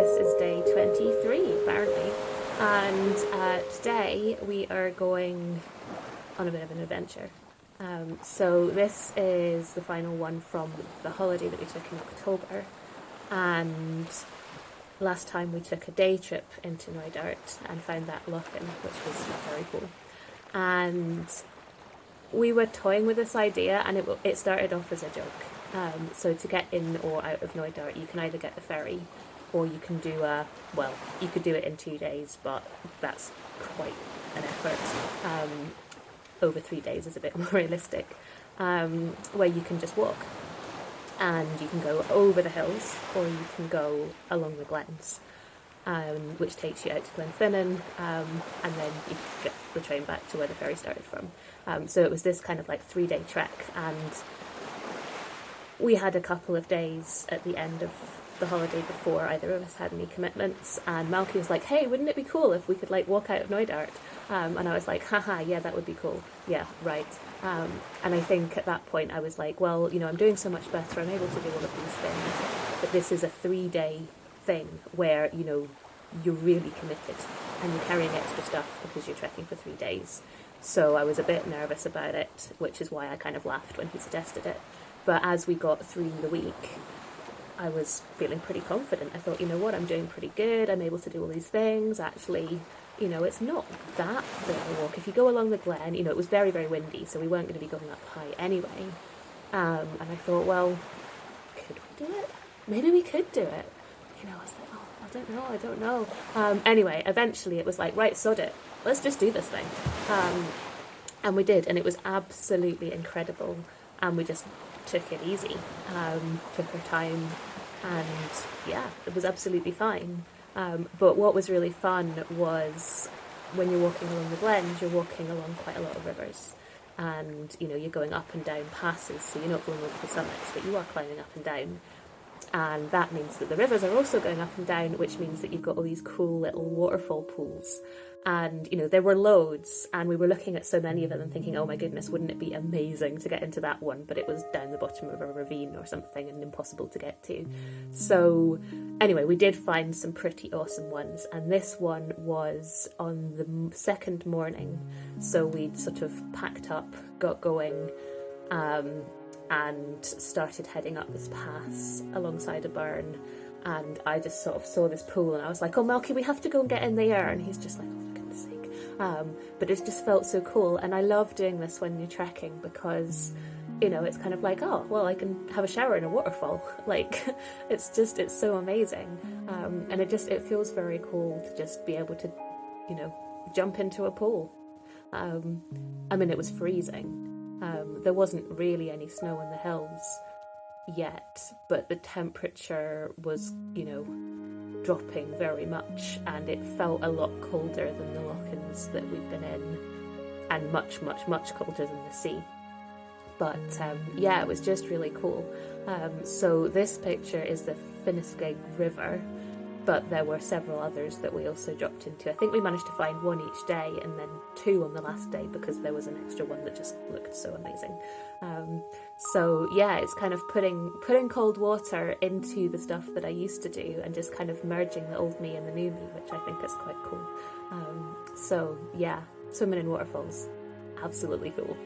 this is day 23 apparently, and today we are going on a bit of an adventure. So this is the final one from the holiday that we took in October, and last time we took a day trip into Knoydart and found that lock-in, which was very cool. And we were toying with this idea, and it started off as a joke. So to get in or out of Knoydart, you can either get the ferry, or you can do you could do it in 2 days, but that's quite an effort. Over 3 days is a bit more realistic, where you can just walk. And you can go over the hills, or you can go along the glens, which takes you out to Glenfinnan, and then you get the train back to where the ferry started from. So it was this kind of like 3-day trek, and we had a couple of days at the end of the holiday before either of us had any commitments, and Malky was like, hey, wouldn't it be cool if we could like walk out of Knoydart? And I was like, haha, yeah, that would be cool. Yeah, right. And I think at that point I was like, well, I'm doing so much better, I'm able to do all of these things, but this is a 3-day thing where, you're really committed and you're carrying extra stuff because you're trekking for 3 days. So I was a bit nervous about it, which is why I kind of laughed when he suggested it. But as we got through the week, I was feeling pretty confident. I thought, you know what, I'm doing pretty good, I'm able to do all these things. Actually, it's not that big a walk. If you go along the glen, it was very, very windy, so we weren't going to be going up high anyway. And I thought, well, could we do it? Maybe we could do it. I was like, oh, I don't know. Anyway, eventually it was like, right, sod it. Let's just do this thing. And we did, and it was absolutely incredible. And we just took it easy, took our time, and yeah, it was absolutely fine. But what was really fun was when you're walking along the glens, you're walking along quite a lot of rivers, and you're going up and down passes, so you're not going over the summits, but you are climbing up and down. And that means that the rivers are also going up and down, which means that you've got all these cool little waterfall pools. And, there were loads, and we were looking at so many of them and thinking, oh my goodness, wouldn't it be amazing to get into that one? But it was down the bottom of a ravine or something and impossible to get to. So anyway, we did find some pretty awesome ones. And this one was on the second morning. So we'd sort of packed up, got going, and started heading up this pass alongside a burn. And I just sort of saw this pool and I was like, oh, Malky, we have to go and get in there. And he's just like, oh, for goodness sake. But it just felt so cool. And I love doing this when you're trekking because, it's kind of like, oh, well, I can have a shower in a waterfall. Like, it's so amazing. And it feels very cool to just be able to, jump into a pool. It was freezing. There wasn't really any snow in the hills yet, but the temperature was, dropping very much, and it felt a lot colder than the lock-ins that we'd been in, and much, much, much colder than the sea. But yeah, it was just really cool. So this picture is the Finniskeg River, but there were several others that we also dropped into. I think we managed to find one each day, and then 2 on the last day because there was an extra one that just looked so amazing. So yeah, it's kind of putting cold water into the stuff that I used to do and just kind of merging the old me and the new me, which I think is quite cool. So yeah, swimming in waterfalls, absolutely cool.